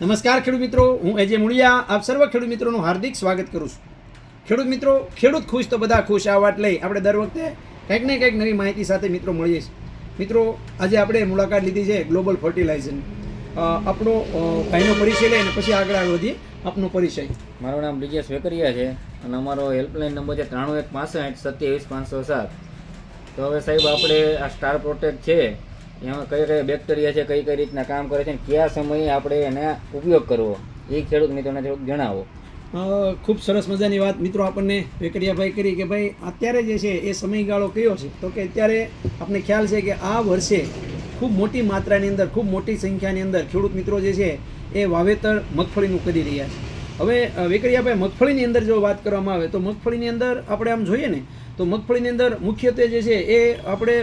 નમસ્કાર ખેડૂત મિત્રો, હું એજે મુળિયા આપ સર્વ ખેડૂત મિત્રોનું હાર્દિક સ્વાગત કરું છું. ખેડૂત મિત્રો, ખેડૂત ખુશ તો બધા ખુશ આ વાત લઈ આપણે દર વખતે કંઈક ને કંઈક નવી માહિતી સાથે મિત્રો મળીએ છીએ. મિત્રો, આજે આપણે મુલાકાત લીધી છે ગ્લોબલ ફર્ટિલાઇઝર. આપણો ભાઈનો પરિચય લઈને પછી આગળ વધીએ. આપનો પરિચય? મારું નામ બ્રિજેશ વેકરિયા છે અને અમારો હેલ્પલાઇન નંબર છે 93156527. તો હવે સાહેબ, આપણે આ સ્ટાર પ્રોટેક્ટ છે એમાં કઈ કઈ બેક્ટેરિયા છે, કઈ કઈ રીતના કામ કરે છે અને કયા સમયે આપણે એને ઉપયોગ કરવો, એ ખેડૂત મિત્રોને થોડુંક જણાવો. ખૂબ સરસ મજાની વાત મિત્રો આપણને વેકરિયાભાઈ કરી કે ભાઈ અત્યારે જે છે એ સમયગાળો કયો છે. તો કે અત્યારે આપણે ખ્યાલ છે કે આ વર્ષે ખૂબ મોટી માત્રાની અંદર, ખૂબ મોટી સંખ્યાની અંદર ખેડૂત મિત્રો જે છે એ વાવેતર મગફળીનું કરી રહ્યા છે. હવે વેકરિયાભાઈ, મગફળીની અંદર જો વાત કરવામાં આવે તો મગફળીની અંદર આપણે આમ જોઈએ ને તો મગફળીની અંદર મુખ્યત્વે જે છે એ આપણે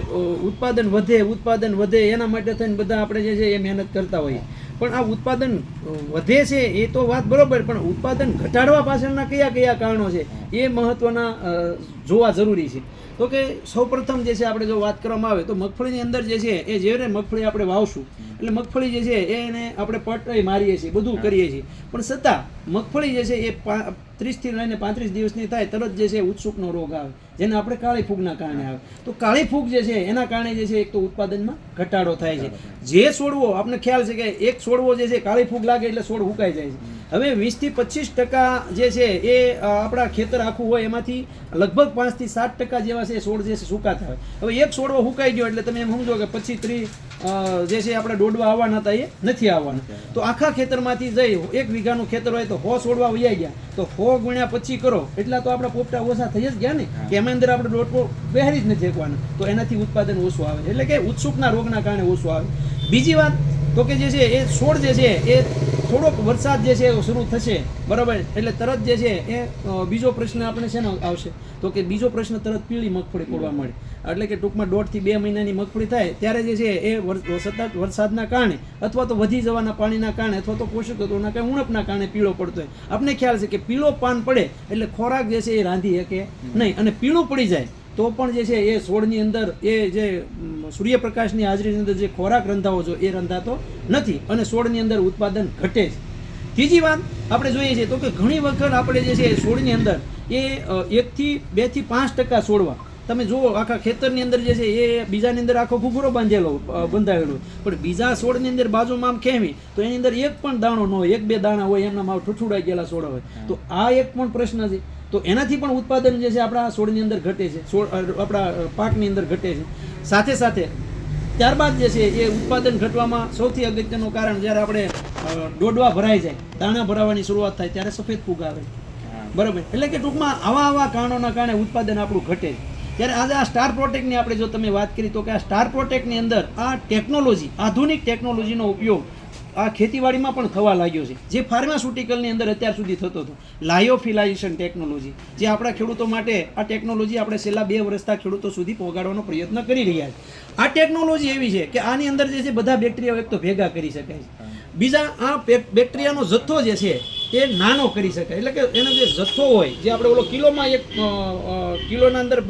ઉત્પાદન વધે એના માટે થઈને બધા આપણે જે છે એ મહેનત કરતા હોઈએ. પણ આ ઉત્પાદન વધે છે એ તો વાત બરોબર, પણ ઉત્પાદન ઘટાડવા પાછળના કયા કયા કારણો છે એ મહત્વના જોવા જરૂરી છે. તો કે સૌપ્રથમ જે છે આપણે જો વાત કરવામાં આવે તો મગફળીની અંદર જે છે એ જ્યારે મગફળી આપણે વાવશું એટલે મગફળી જે છે એને આપણે પટઈ મારીએ છીએ, બધું કરીએ છીએ, પણ છતાં મગફળી જે છે એ 30 થી લઈને 35 દિવસની થાય તરત જે છે ઉત્સુકનો રોગ આવે, જેને આપણે કાળી ફૂગના કારણે આવે. તો કાળી ફૂગ જે છે એના કારણે જે છે એક તો ઉત્પાદનમાં ઘટાડો થાય છે. જે છોડવો આપણને ખ્યાલ છે કે એક છોડવો જે છે કાળી ફૂગ લાગે એટલે છોડ હુકાઈ જાય છે. હવે 20 થી 25% જે છે એ આપણા ખેતર આખું હોય એમાંથી લગભગ 5 થી 7% જેવા છે છોડ જે છે સુકાતા હોય. હવે એક છોડવો હુકાઈ ગયો એટલે તમે એમ સમજો કે પછી 30 જે છે આપણે દોડવા આવવાના હતા એ નથી આવવાના. તો આખા ખેતરમાંથી જઈ 1 વીઘાનું ખેતર હોય તો 100 છોડવા વૈયા ગયા તો 100 ગુણ્યા 25 કરો એટલા તો આપણા પોપટા ઓછા થઈ જ ગયા ને, કે એમાં અંદર આપણે દોડવો બેહારી જ નથી શકવાના. તો એનાથી ઉત્પાદન ઓછું આવે, એટલે કે ઉત્સુકના રોગના કારણે ઓછું આવે. બીજી વાત તો કે જે છે એ છોડ જે છે એ થોડોક વરસાદ જે છે એ શરૂ થશે બરાબર એટલે તરત જે છે એ બીજો પ્રશ્ન આપણે શેનો આવશે તો કે બીજો પ્રશ્ન તરત પીળી મગફળી પડવા મળે. એટલે કે ટૂંકમાં 1.5 થી 2 મહિનાની મગફળી થાય ત્યારે જે છે એ સતત વરસાદના કારણે અથવા તો વધી જવાના પાણીના કારણે અથવા તો પોષક તત્વોના કારણે ઉણપના કારણે પીળો પડતો હોય. આપણે ખ્યાલ છે કે પીળો પાન પડે એટલે ખોરાક જે છે એ રાંધી શકે નહીં, અને પીળું પડી જાય તો પણ જે છે એ છોડની અંદર એ જે સૂર્યપ્રકાશની હાજરીની અંદર જે ખોરાક રંધાવો જો એ રંધાતો નથી અને છોડની અંદર ઉત્પાદન ઘટે છે. ત્રીજી વાત આપણે જોઈએ છીએ તો કે ઘણી વખત આપણે જે છે છોડની અંદર એ 1 થી 2 થી 5% છોડવા તમે જુઓ આખા ખેતરની અંદર જે છે એ બીજાની અંદર આખો ઘૂઘરો બંધાયેલો, પણ બીજા છોડની અંદર બાજુમાં આમ ખેવી તો એની અંદર એક પણ દાણો ન હોય, 1-2 દાણા હોય, એમના માવ ઠઠુડાઈ ગયેલા છોડ હોય. તો આ એક પણ પ્રશ્ન છે. તો એનાથી પણ ઉત્પાદન જે છે આપણા છોડની અંદર ઘટે છે, આપણા પાકની અંદર ઘટે છે. સાથે સાથે ત્યારબાદ જે છે એ ઉત્પાદન ઘટવામાં સૌથી અગત્યનું કારણ જ્યારે આપણે દોડવા ભરાઈ જાય, દાણા ભરાવાની શરૂઆત થાય ત્યારે સફેદ ફૂગ આવે બરાબર. એટલે કે ટૂંકમાં આવા કારણોના કારણે ઉત્પાદન આપણું ઘટે છે. ત્યારે આજે આ સ્ટાર પ્રોટેક્ટની આપણે જો તમે વાત કરી તો કે આ સ્ટાર પ્રોટેક્ટની અંદર આ ટેકનોલોજી, આધુનિક ટેકનોલોજીનો ઉપયોગ આ ખેતીવાડીમાં પણ થવા લાગ્યો છે, જે ફાર્માસ્યુટિકલની અંદર અત્યાર સુધી થતો હતો. લાયોફિલાઇઝેશન ટેકનોલોજી, જે આપણા ખેડૂતો માટે આ ટેકનોલોજી આપણે છેલ્લા 2 વર્ષથી ખેડૂતો સુધી પહોંચાડવાનો પ્રયત્ન કરી રહ્યા છે. આ ટેકનોલોજી એવી છે કે આની અંદર જે છે બધા બેક્ટેરિયાઓ એક તો ભેગા કરી શકાય છે, બીજા આ બેક્ટેરિયાનો જથ્થો જે છે એ નાનો કરી શકાય. એટલે કે એનો જે જથ્થો હોય, જે આપણે ઓલો કિલોમાં 1 કિલોના અંદર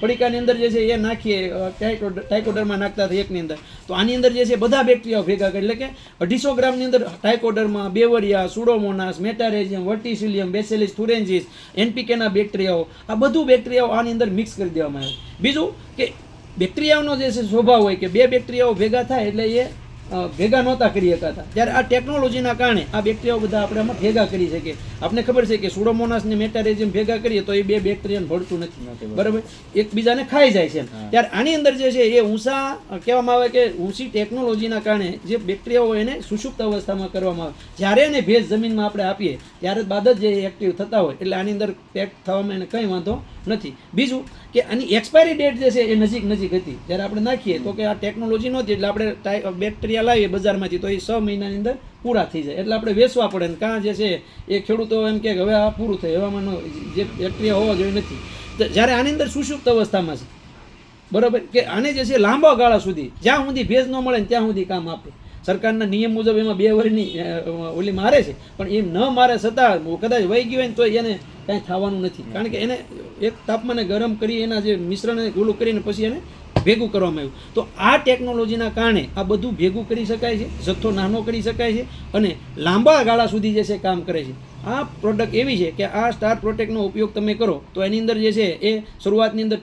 પડીકાની અંદર જે છે એ નાખીએ, ટાઇકોડરમાં નાખતા હતા એકની અંદર, તો આની અંદર જે છે બધા બેક્ટેરિયાઓ ભેગા કરે. એટલે કે 250 ગ્રામની અંદર ટાઇકોડર્મા, બેવરિયા, સુડોમોનાસ, મેટારેઝિયમ, વર્ટિસિલિયમ, બેસેલિસ થુરેન્જીસ, એનપીકેના બેક્ટેરિયાઓ, આ બધું બેક્ટેરિયાઓ આની અંદર મિક્સ કરી દેવામાં આવે. બીજું કે બેક્ટેરિયાઓનો જે છે સ્વભાવ હોય કે 2 બેક્ટેરિયાઓ ભેગા થાય એટલે એ ભેગા નહોતા કરી શકાતા, ત્યારે આ ટેકનોલોજીના કારણે આ બેક્ટેરિયાઓ બધા આપણે આમાં ભેગા કરી શકીએ. આપણે ખબર છે કે સુડોમોનાસ ને મેટારેઝિયમ ભેગા કરીએ તો એ 2 બેક્ટેરિયાને ભળતું નથી બરાબર, એકબીજાને ખાઈ જાય છે. ત્યારે આની અંદર જે છે એ ઊંચા કહેવામાં આવે કે ઊંચી ટેકનોલોજીના કારણે જે બેક્ટેરિયાઓ એને સુષુપ્ત અવસ્થામાં કરવામાં આવે, જ્યારે એને ભેજ જમીનમાં આપણે આપીએ ત્યારે બાદ જ જે એક્ટિવ થતા હોય એટલે આની અંદર પેક થવામાં એને કંઈ વાંધો નથી. બીજું કે આની એક્સપાયરી ડેટ જે છે એ નજીક હતી, જ્યારે આપણે નાખીએ તો કે આ ટેકનોલોજી નહોતી એટલે આપણે બેક્ટેરિયા લાવીએ બજારમાંથી તો એ 6 મહિનાની અંદર પૂરા થઈ જાય એટલે આપણે વેચવા પડે ને કાં જે છે એ ખેડૂતો એમ કે હવે આ પૂરું થાય, હવામાનનો જે બેક્ટેરિયા હોવા જોઈએ નથી. જ્યારે આની અંદર સુષુપ્ત અવસ્થામાં છે બરાબર, કે આને જે છે લાંબા ગાળા સુધી જ્યાં સુધી ભેજ ન મળે ને ત્યાં સુધી કામ આપે. સરકારના નિયમ મુજબ એમાં 2 વર્ષની ઓલી મારે છે, પણ એમ ન મારે છતાં કદાચ વહી ગયું હોય ને તો એને કાંઈ થવાનું નથી, કારણ કે એને એક તાપમાને ગરમ કરી એના જે મિશ્રણને ગોલું કરીને પછી એને ભેગું કરવામાં આવ્યું. તો આ ટેકનોલોજીના કારણે આ બધું ભેગું કરી શકાય છે, જથ્થો નાનો કરી શકાય છે અને લાંબા ગાળા સુધી જે છે કામ કરે છે. આ પ્રોડક્ટ એવી છે કે આ સ્ટાર પ્રોટેક્ટનો ઉપયોગ તમે કરો તો એની અંદર જે છે એ શરૂઆતની અંદર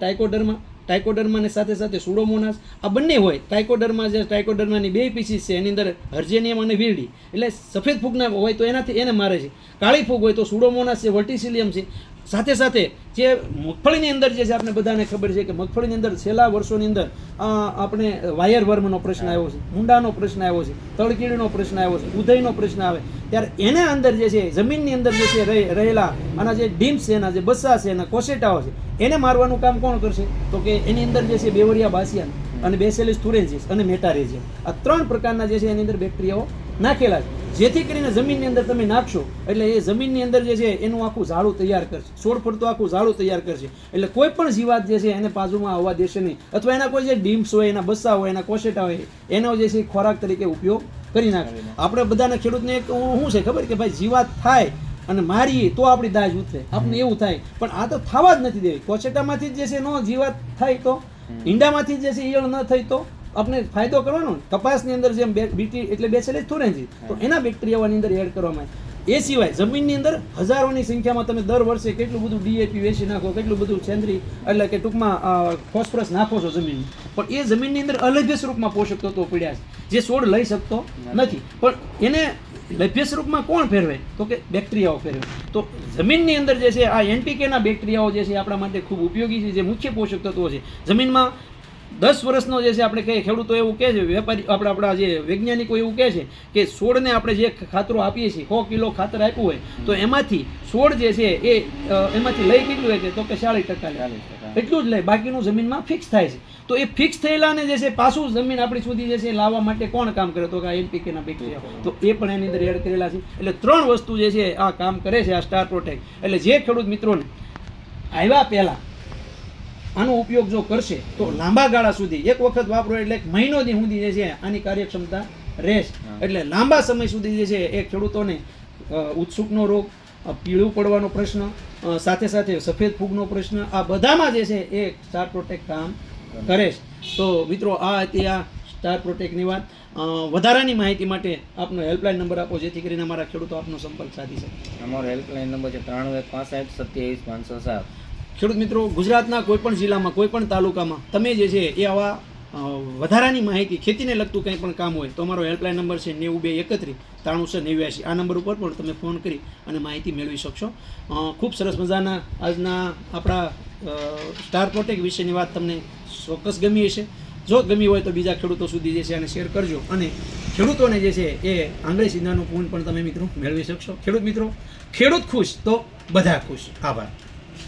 ટાઇકોડર્માની સાથે સાથે સુડોમોનાસ આ બંને હોય. ટાઇકોડર્માની 2 પીસીસ છે, એની અંદર હર્જેનિયમ અને વીરડી, એટલે સફેદ ફૂગના હોય તો એનાથી એને મારે છે. કાળી ફૂગ હોય તો સુડોમોનાસ છે, વર્ટિસિલિયમ છે. સાથે સાથે જે મગફળીની અંદર જે છે આપણે બધાને ખબર છે કે મગફળીની અંદર છેલ્લા વર્ષોની અંદર આપણે વાયર વર્મનો પ્રશ્ન આવ્યો છે, મુંડાનો પ્રશ્ન આવ્યો છે, તળકીડીનો પ્રશ્ન આવ્યો છે, ઉધઈનો પ્રશ્ન આવે ત્યારે એના અંદર જે છે જમીનની અંદર જે છે રહેલા આના જે ડીમ્સ છે, એના જે બસ્સા છે, એના કોસેટાઓ છે, એને મારવાનું કામ કોણ કરશે? તો કે એની અંદર જે છે બેવરિયા બાસિયાન અને બેસેલિસ થુરેન્સિસ અને મેટારેજિયમ આ 3 પ્રકારના જે છે એની અંદર બેક્ટેરિયાઓ નાખેલા છે. જેથી કરીને જમીનની અંદર તમે નાખશો એટલે એ જમીનની અંદર જે છે એનું આખું ઝાડું તૈયાર કરશે, છોડ ફરતું આખું ઝાડું તૈયાર કરશે. એટલે કોઈ પણ જીવાત જે છે એને બાજુમાં આવવા દેશે નહીં, અથવા એના કોઈ જે ડીમ્સ હોય, એના બસ્સા હોય, એના કોશેટા હોય, એનો જે છે ખોરાક તરીકે ઉપયોગ કરી નાખશે. આપણે બધાના ખેડૂતને એક શું છે ખબર કે ભાઈ જીવાત થાય અને મારીએ તો આપણી દાજ ઉતરે, આપણે એવું થાય, પણ આ તો થવા જ નથી દેવી. કોશેટામાંથી જ જે છે નો જીવાત થાય તો, ઈંડામાંથી જે છે ઈયળ ન થઈ તો આપણે ફાયદો કરવાનો. કપાસની અંદર જેમ બીટી એટલે બેસેલિસ થુરેન્સિસ તો એના બેક્ટેરિયાની અંદર એડ કરવામાં આવે. એ સિવાય જમીનની અંદર હજારોની સંખ્યામાં તમે દર વર્ષે કેટલું બધું ડીએપી વેચી નાખો, કેટલું બધું સેન્દ્રી એટલે કે ટૂંકમાં ફોસ્ફરસ નાખો છો જમીનમાં, પણ એ જમીનની અંદર અલભ્ય સ્વરૂપમાં પોષક તત્વો પડ્યા છે જે છોડ લઈ શકતો નથી. પણ એને લભ્ય સ્વરૂપમાં કોણ ફેરવે? તો કે બેક્ટેરિયાઓ ફેરવે. તો જમીનની અંદર જે છે આ એનપીકેના બેક્ટેરિયાઓ જે છે આપણા માટે ખૂબ ઉપયોગી છે, જે મુખ્ય પોષક તત્વો છે. જમીનમાં 10 વર્ષનો જે છે આપણે કહીએ, ખેડૂતો એવું કહે છે, વેપારી આપણા જે વૈજ્ઞાનિકો એવું કહે છે કે છોડને આપણે જે ખાતરો આપીએ છીએ, 100 કિલો ખાતર આપ્યું હોય તો એમાંથી છોડ જે છે એ એમાંથી લઈ કેટલું હોય તો કે 40% એટલું જ લે, બાકીનું જમીનમાં ફિક્સ થાય છે. તો એ ફિક્સ થયેલાને જે છે પાછું જમીન આપણી સુધી જે છે લાવવા માટે કોણ કામ કરે? તો કે આ એનપીકેના બેક્ટેરિયા, તો એ પણ એની અંદર એડ કરેલા છે. એટલે 3 વસ્તુ જે છે આ કામ કરે છે આ સ્ટાર પ્રોટેક્ટ. એટલે જે ખેડૂત મિત્રોને આવ્યા પહેલાં આનો ઉપયોગ જો કરશે તો લાંબા ગાળા સુધી, એક વખત વાપરો એટલે 1 મહિનો સુધી જે છે આની કાર્યક્ષમતા રહેશે. એટલે લાંબા સમય સુધી જે છે એ ખેડૂતોને ઉત્સુકનો રોગ, પીળું પડવાનો પ્રશ્ન, સાથે સાથે સફેદ ફૂગનો પ્રશ્ન, આ બધામાં જે છે એ સ્ટાર પ્રોટેક્ટ કામ કરે છે. તો મિત્રો આ હતી આ સ્ટાર પ્રોટેક્ટની વાત. વધારાની માહિતી માટે આપનો હેલ્પલાઇન નંબર આપો જેથી કરીને અમારા ખેડૂતો આપનો સંપર્ક સાધી શકે. અમારો હેલ્પલાઇન નંબર છે 93 65 27 507. ખેડૂત મિત્રો, ગુજરાતના કોઈપણ જિલ્લામાં, કોઈપણ તાલુકામાં તમે જે છે એ આવા વધારાની માહિતી, ખેતીને લગતું કંઈ પણ કામ હોય તો અમારો હેલ્પલાઇન નંબર છે 9231 389. આ નંબર ઉપર પણ તમે ફોન કરી અને માહિતી મેળવી શકશો. ખૂબ સરસ મજાના આજના આપણા સ્ટાર પ્રોટેક્ટ વિશેની વાત તમને ચોક્કસ ગમી હશે. જો ગમી હોય તો બીજા ખેડૂતો સુધી જે છે આને શેર કરજો અને ખેડૂતોને જે છે એ આંગળી સીધાનું પૂન પણ તમે મિત્રો મેળવી શકશો. ખેડૂત મિત્રો, ખેડૂત ખુશ તો બધા ખુશ. આભાર.